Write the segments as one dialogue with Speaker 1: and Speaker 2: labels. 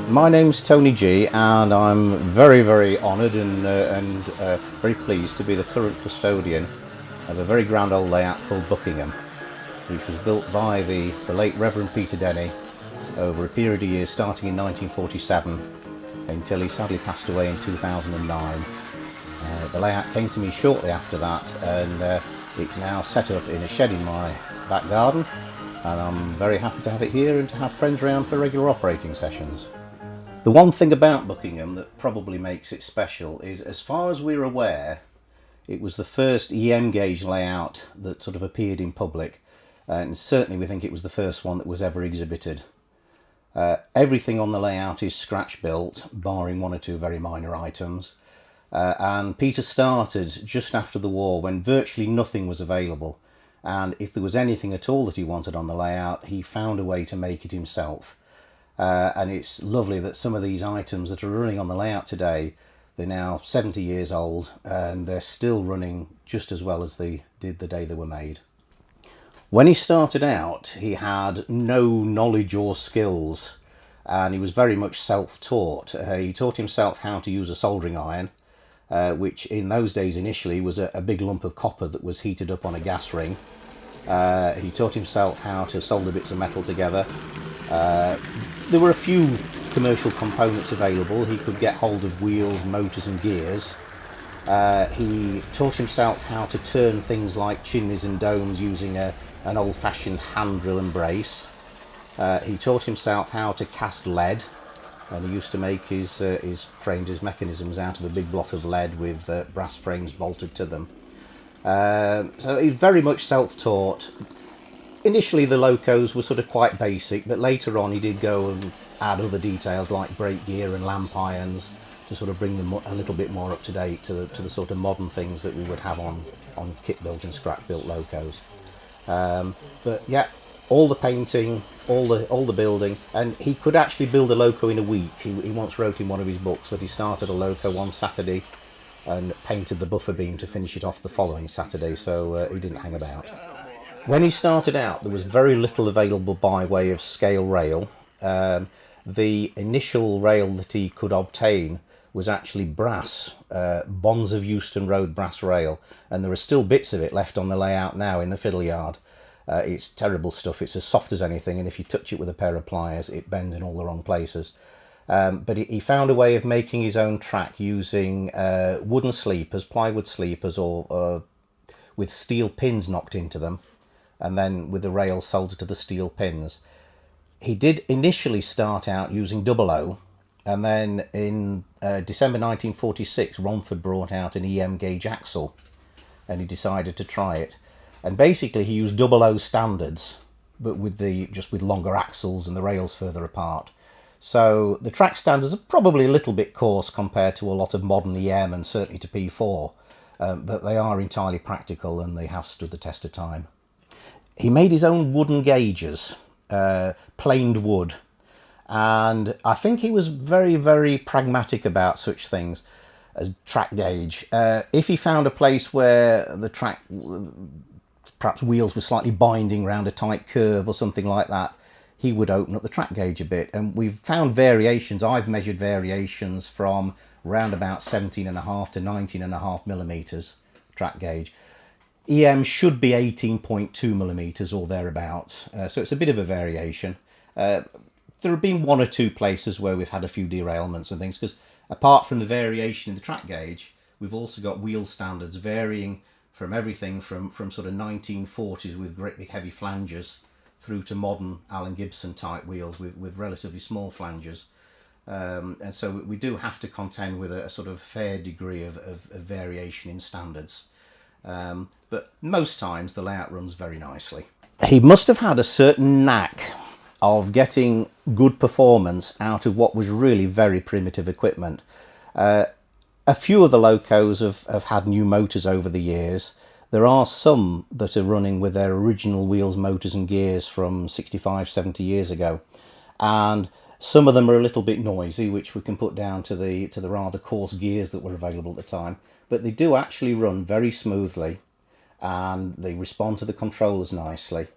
Speaker 1: My name's Tony G, and I'm very honoured and very pleased to be the current custodian of a very grand old layout called Buckingham, which was built by the late Reverend Peter Denny over a period of years starting in 1947 until he sadly passed away in 2009. The layout came to me shortly after that, and it's now set up in a shed in my back garden, and I'm very happy to have it here and to have friends around for regular operating sessions. The one thing about Buckingham that probably makes it special is, as far as we're aware, it was the first EM gauge layout that sort of appeared in public, and certainly we think it was the first one that was ever exhibited. Everything on the layout is scratch built, barring one or two very minor items, and Peter started just after the war when virtually nothing was available, and if there was anything at all that he wanted on the layout, he found a way to make it himself. And it's lovely that some of these items that are running on the layout today, they're now 70 years old and they're still running just as well as they did the day they were made. When he started out, he had no knowledge or skills, and he was very much self-taught. He taught himself how to use a soldering iron, which in those days initially was a big lump of copper that was heated up on a gas ring. He taught himself how to solder bits of metal together. There were a few commercial components available. He could get hold of wheels, motors and gears. He taught himself how to turn things like chimneys and domes using an old-fashioned hand drill and brace. He taught himself how to cast lead, and he used to make his frames, his mechanisms out of a big block of lead with brass frames bolted to them. So he's very much self-taught. Initially the locos were sort of quite basic, but later on he did go and add other details like brake gear and lamp irons to sort of bring them a little bit more up to date to the sort of modern things that we would have on kit built and scrap built locos. But yeah, all the painting, all the building, and he could actually build a loco in a week. He once wrote in one of his books that he started a loco one Saturday and painted the buffer beam to finish it off the following Saturday, so he didn't hang about. When he started out, there was very little available by way of scale rail. The initial rail that he could obtain was actually brass, Bonds of Euston Road brass rail, and there are still bits of it left on the layout now in the fiddle yard. It's terrible stuff. It's as soft as anything, and if you touch it with a pair of pliers, it bends in all the wrong places. But he found a way of making his own track using wooden sleepers, plywood sleepers, or with steel pins knocked into them, and then with the rail soldered to the steel pins. He did initially start out using 00, and then in December 1946 Romford brought out an EM gauge axle, and he decided to try it. And basically he used 00 standards, but just with longer axles and the rails further apart. So the track standards are probably a little bit coarse compared to a lot of modern EM and certainly to P4, but they are entirely practical and they have stood the test of time. He made his own wooden gauges, planed wood, and I think he was very pragmatic about such things as track gauge. If he found a place where the track, perhaps wheels were slightly binding around a tight curve or something like that, he would open up the track gauge a bit, and we've found variations. I've measured variations from around about 17.5 to 19.5 millimeters track gauge. EM should be 18.2 millimeters or thereabouts, so it's a bit of a variation. There have been one or two places where we've had a few derailments and things, because apart from the variation in the track gauge, we've also got wheel standards varying from everything from sort of 1940s with great big heavy flanges through to modern Allen Gibson type wheels with relatively small flanges. And so we do have to contend with a sort of fair degree of variation in standards. But most times the layout runs very nicely. He must have had a certain knack of getting good performance out of what was really very primitive equipment. A few of the locos have had new motors over the years. There are some that are running with their original wheels, motors and gears from 65, 70 years ago. And some of them are a little bit noisy, which we can put down to the rather coarse gears that were available at the time. But they do actually run very smoothly, and they respond to the controllers nicely.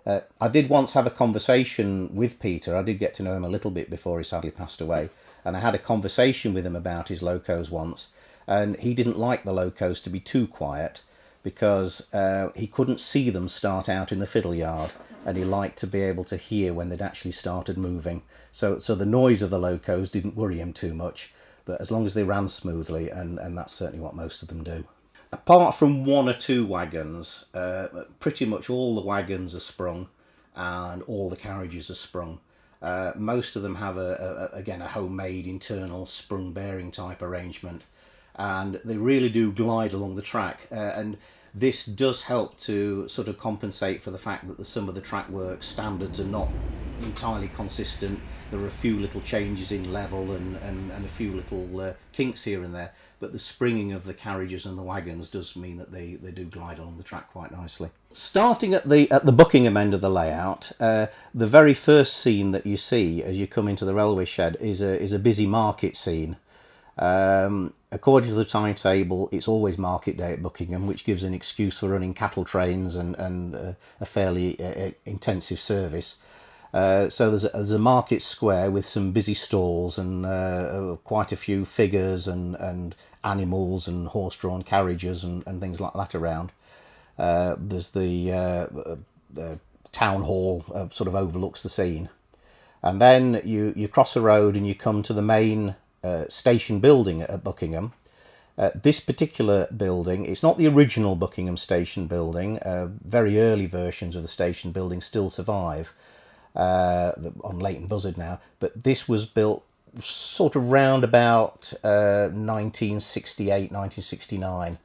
Speaker 1: I did once have a conversation with Peter. I did get to know him a little bit before he sadly passed away, and I had a conversation with him about his locos once, and he didn't like the locos to be too quiet because he couldn't see them start out in the fiddle yard, and he liked to be able to hear when they'd actually started moving. So the noise of the locos didn't worry him too much, but as long as they ran smoothly, and that's certainly what most of them do. Apart from one or two wagons, pretty much all the wagons are sprung and all the carriages are sprung. Most of them have again a homemade internal sprung bearing type arrangement, and they really do glide along the track, and this does help to sort of compensate for the fact that some of the track work standards are not entirely consistent. There are a few little changes in level and a few little kinks here and there, but the springing of the carriages and the wagons does mean that they do glide along the track quite nicely. Starting at the Buckingham end of the layout, the very first scene that you see as you come into the railway shed is a busy market scene. According to the timetable, it's always market day at Buckingham, which gives an excuse for running cattle trains and a fairly intensive service. So there's a market square with some busy stalls and quite a few figures and animals and horse-drawn carriages and things like that around. There's the town hall sort of overlooks the scene. And then you cross a road and you come to the main station building at Buckingham. This particular building, it's not the original Buckingham Station building. Very early versions of the station building still survive on Leighton Buzzard now, but this was built sort of round about 1968, 1969.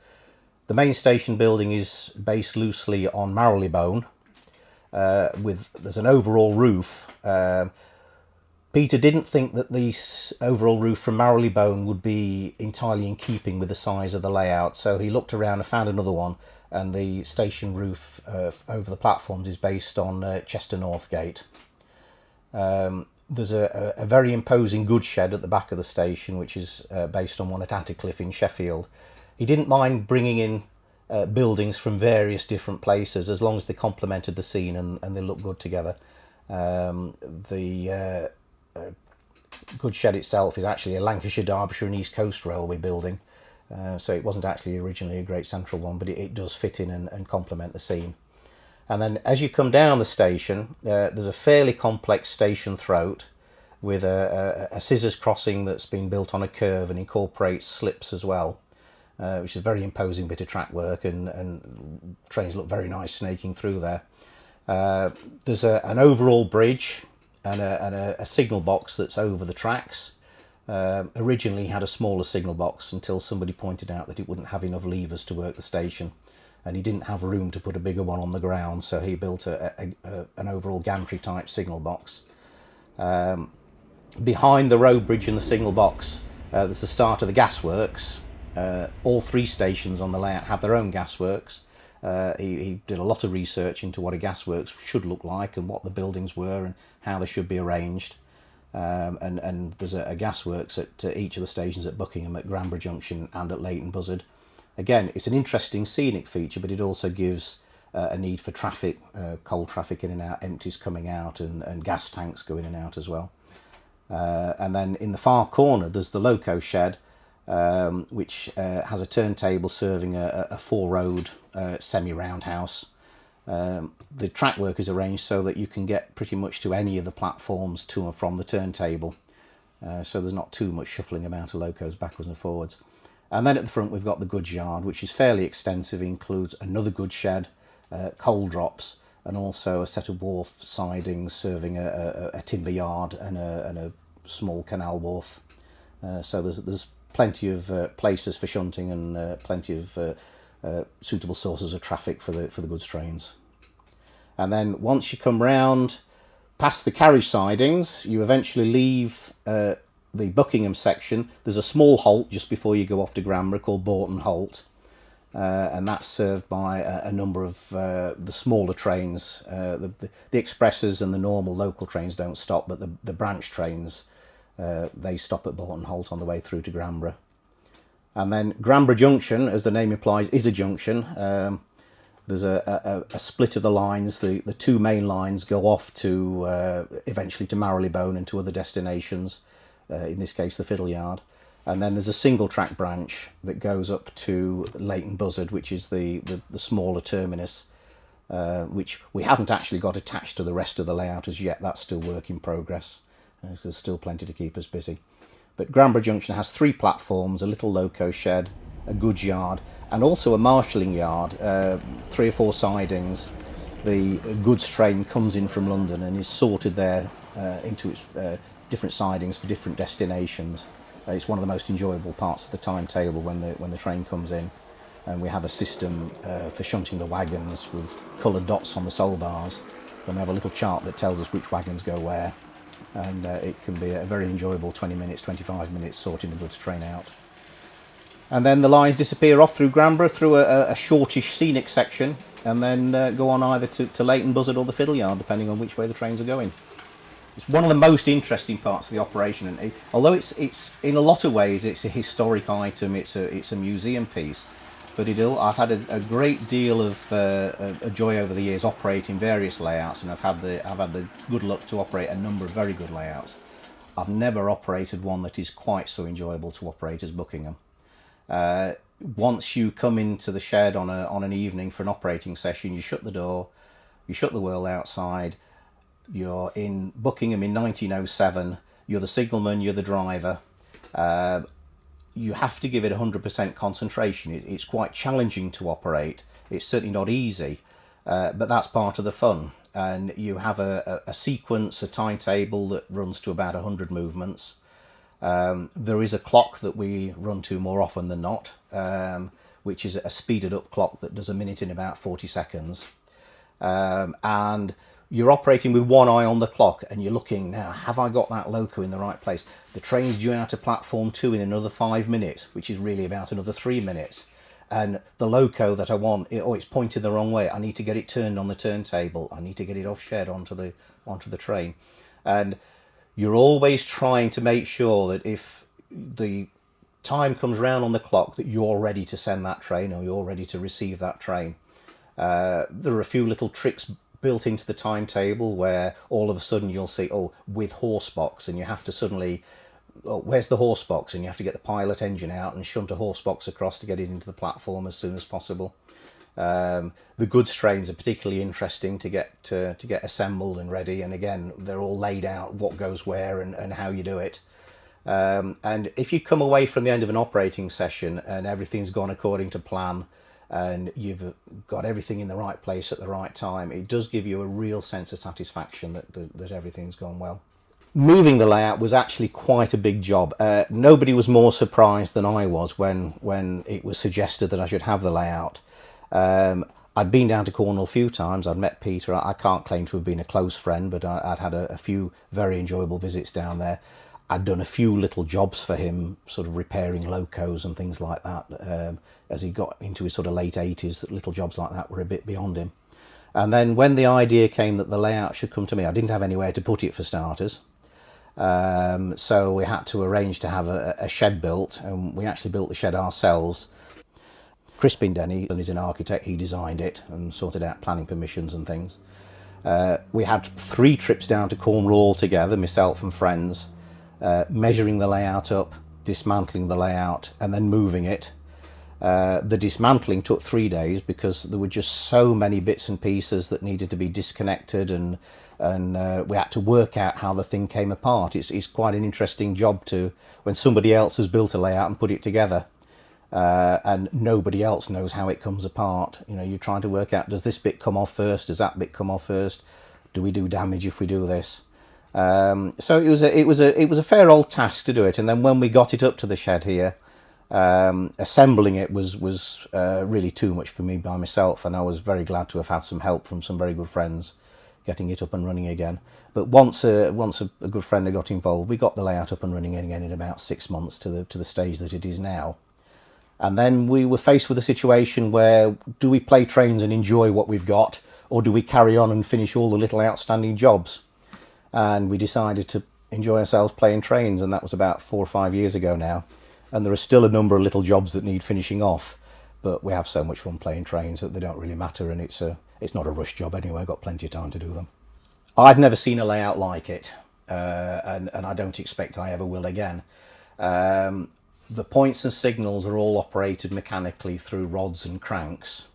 Speaker 1: The main station building is based loosely on Marylebone, there's an overall roof. Peter didn't think that the overall roof from Marylebone would be entirely in keeping with the size of the layout, so he looked around and found another one, and the station roof over the platforms is based on Chester North Gate. There's a very imposing goods shed at the back of the station, which is based on one at Attercliffe in Sheffield. He didn't mind bringing in buildings from various different places as long as they complemented the scene and they looked good together. The goods shed itself is actually a Lancashire, Derbyshire and East Coast Railway building, so it wasn't actually originally a Great Central one, but it does fit in and complement the scene. And then as you come down the station, there's a fairly complex station throat with a scissors crossing that's been built on a curve and incorporates slips as well, which is a very imposing bit of track work, and trains look very nice snaking through there. There's an overall bridge and a signal box that's over the tracks. Originally had a smaller signal box until somebody pointed out that it wouldn't have enough levers to work the station, and he didn't have room to put a bigger one on the ground, so he built an overall gantry type signal box. Behind the road bridge and the signal box, there's the start of the gasworks. All three stations on the layout have their own gasworks. He did a lot of research into what a gasworks should look like and what the buildings were and how they should be arranged. And there's a gasworks at each of the stations at Buckingham, at Granborough Junction and at Leighton Buzzard. Again, it's an interesting scenic feature, but it also gives a need for traffic, coal traffic in and out, empties coming out, and gas tanks go in and out as well. And then in the far corner, there's the loco shed, which has a turntable serving a four-road semi-roundhouse. The track work is arranged so that you can get pretty much to any of the platforms to and from the turntable. So there's not too much shuffling about of locos backwards and forwards. And then at the front we've got the goods yard, which is fairly extensive. It includes another goods shed, coal drops, and also a set of wharf sidings serving a timber yard and a small canal wharf. So there's plenty of places for shunting and plenty of suitable sources of traffic for the goods trains. And then once you come round past the carriage sidings, you eventually leave the Buckingham section. There's a small halt just before you go off to Granborough called Bourton Halt, and that's served by a number of the smaller trains. The expresses and the normal local trains don't stop, but the branch trains, they stop at Bourton Halt on the way through to Granborough. And then Granborough Junction, as the name implies, is a junction. There's a split of the lines. The two main lines go off to eventually to Marylebone and to other destinations, in this case the Fiddle Yard. And then there's a single track branch that goes up to Leighton Buzzard, which is the smaller terminus, which we haven't actually got attached to the rest of the layout as yet. That's still work in progress. There's still plenty to keep us busy. But Granborough Junction has 3 platforms, a little loco shed, a goods yard, and also a marshalling yard, 3 or 4 sidings. The goods train comes in from London and is sorted there into its different sidings for different destinations. It's one of the most enjoyable parts of the timetable when the train comes in. And we have a system for shunting the wagons with coloured dots on the soul bars. And we have a little chart that tells us which wagons go where. And it can be a very enjoyable 20 minutes, 25 minutes sorting the goods train out. And then the lines disappear off through Granborough, through a shortish scenic section, and then go on either to Leighton Buzzard or the Fiddle Yard, depending on which way the trains are going. It's one of the most interesting parts of the operation, and although it's in a lot of ways it's a historic item, it's a museum piece, but I've had a great deal of joy over the years operating various layouts, and I've had the good luck to operate a number of very good layouts. I've never operated one that is quite so enjoyable to operate as Buckingham. Once you come into the shed on an evening for an operating session, you shut the door, you shut the world outside. You're in Buckingham in 1907, you're the signalman, you're the driver. You have to give it 100% concentration. It's quite challenging to operate. It's certainly not easy, but that's part of the fun. And you have a sequence, a timetable that runs to about 100 movements. There is a clock that we run to more often than not, which is a speeded up clock that does a minute in about 40 seconds. And you're operating with one eye on the clock and you're looking now, have I got that loco in the right place? The train's due out to platform 2 in another 5 minutes, which is really about another 3 minutes. And the loco that I want, it's pointed the wrong way. I need to get it turned on the turntable. I need to get it off shed onto the train. And you're always trying to make sure that if the time comes round on the clock that you're ready to send that train or you're ready to receive that train. There are a few little tricks built into the timetable where all of a sudden you'll see, with horse box, and you have to suddenly, where's the horse box? And you have to get the pilot engine out and shunt a horse box across to get it into the platform as soon as possible. The goods trains are particularly interesting to get assembled and ready, and again they're all laid out what goes where and how you do it. And if you come away from the end of an operating session and everything's gone according to plan and you've got everything in the right place at the right time, it does give you a real sense of satisfaction that everything's gone well. Moving the layout was actually quite a big job. Nobody was more surprised than I was when it was suggested that I should have the layout. I'd been down to Cornwall a few times. I'd met Peter. I can't claim to have been a close friend, but I'd had a few very enjoyable visits down there. I'd done a few little jobs for him, sort of repairing locos and things like that. As he got into his sort of late 80s, little jobs like that were a bit beyond him. And then when the idea came that the layout should come to me, I didn't have anywhere to put it for starters. So we had to arrange to have a shed built, and we actually built the shed ourselves. Crispin Denny is an architect. He designed it and sorted out planning permissions and things. We had 3 trips down to Cornwall altogether, myself and friends, measuring the layout up, dismantling the layout and then moving it. The dismantling took 3 days because there were just so many bits and pieces that needed to be disconnected, and we had to work out how the thing came apart. It's quite an interesting job when somebody else has built a layout and put it together. And nobody else knows how it comes apart. You're trying to work out, does this bit come off first? Does that bit come off first? Do we do damage if we do this? So it was a fair old task to do it. And then when we got it up to the shed here, assembling it was really too much for me by myself, and I was very glad to have had some help from some very good friends getting it up and running again. But once a good friend had got involved, we got the layout up and running again in about 6 months to the stage that it is now. And then we were faced with a situation where, do we play trains and enjoy what we've got, or do we carry on and finish all the little outstanding jobs? And we decided to enjoy ourselves playing trains, and that was about 4 or 5 years ago now. And there are still a number of little jobs that need finishing off, but we have so much fun playing trains that they don't really matter, and it's not a rush job anyway. I've got plenty of time to do them. I've never seen a layout like it, and I don't expect I ever will again. The points and signals are all operated mechanically through rods and cranks.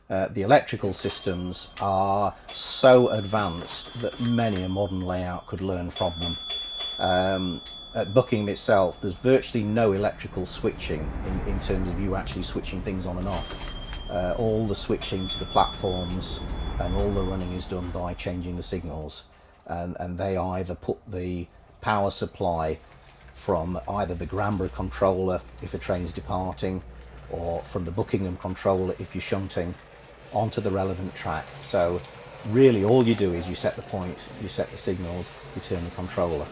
Speaker 1: The electrical systems are so advanced that many a modern layout could learn from them. At Buckingham itself, there's virtually no electrical switching in terms of you actually switching things on and off. All the switching to the platforms and all the running is done by changing the signals, and they either put the power supply from either the Gramborough controller if a train's departing, or from the Buckingham controller if you're shunting, onto the relevant track. So really all you do is you set the point, you set the signals, you turn the controller.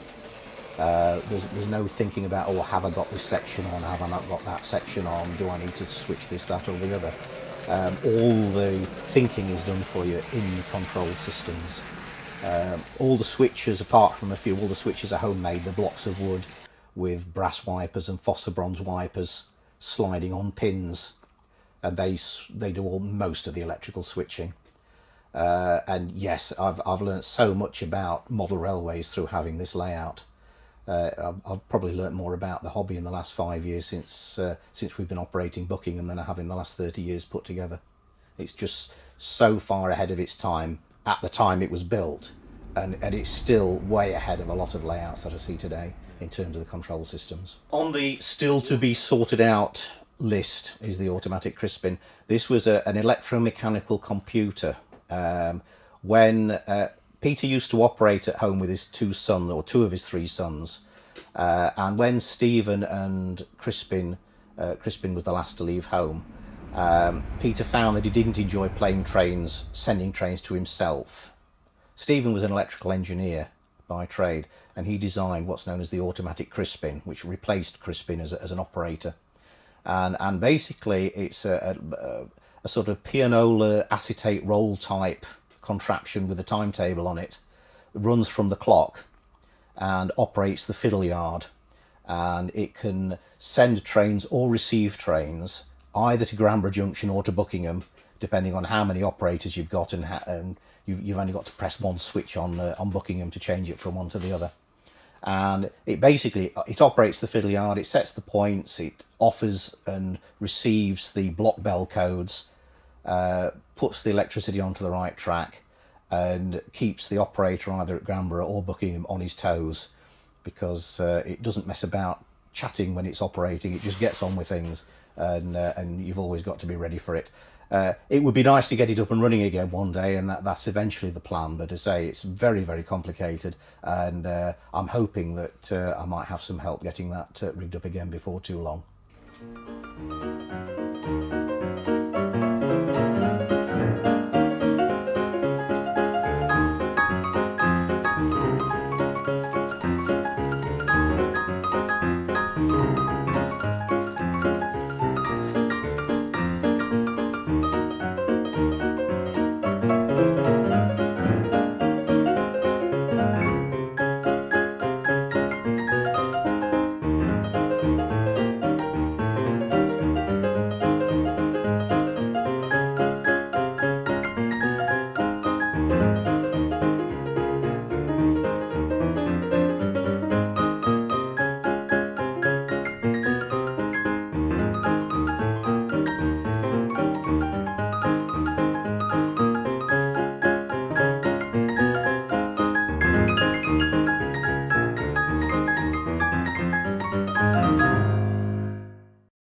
Speaker 1: There's no thinking about, oh, have I got this section on, have I not got that section on, do I need to switch this, that or the other. All the thinking is done for you in the control systems. All the switches, apart from a few, all the switches are homemade. They're blocks of wood with brass wipers and phosphor bronze wipers sliding on pins, and they do most of the electrical switching. And yes, I've learnt so much about model railways through having this layout. I've probably learnt more about the hobby in the last 5 years since we've been operating Buckingham than I have in the last 30 years put together. It's just so far ahead of its time at the time it was built, and it's still way ahead of a lot of layouts that I see today in terms of the control systems. On the still to be sorted out list is the automatic crispin. This was an electromechanical computer. When Peter used to operate at home with his two sons, or two of his three sons, and when Stephen and Crispin was the last to leave home, Peter found that he didn't enjoy playing trains, sending trains to himself. Stephen was an electrical engineer by trade, and he designed what's known as the automatic crispin, which replaced Crispin as an operator. And basically it's a sort of pianola acetate roll type contraption with a timetable on it. It runs from the clock and operates the fiddle yard, and it can send trains or receive trains either to Gramborough Junction or to Buckingham, depending on how many operators you've got, and you've only got to press one switch on Buckingham to change it from one to the other. And it basically, it operates the fiddle yard, it sets the points, it offers and receives the block bell codes, puts the electricity onto the right track, and keeps the operator either at Gramborough or Buckingham on his toes, because it doesn't mess about chatting when it's operating. It just gets on with things, and you've always got to be ready for it. It would be nice to get it up and running again one day, and that's eventually the plan, but as I say, it's very, very complicated, and I'm hoping that I might have some help getting that rigged up again before too long.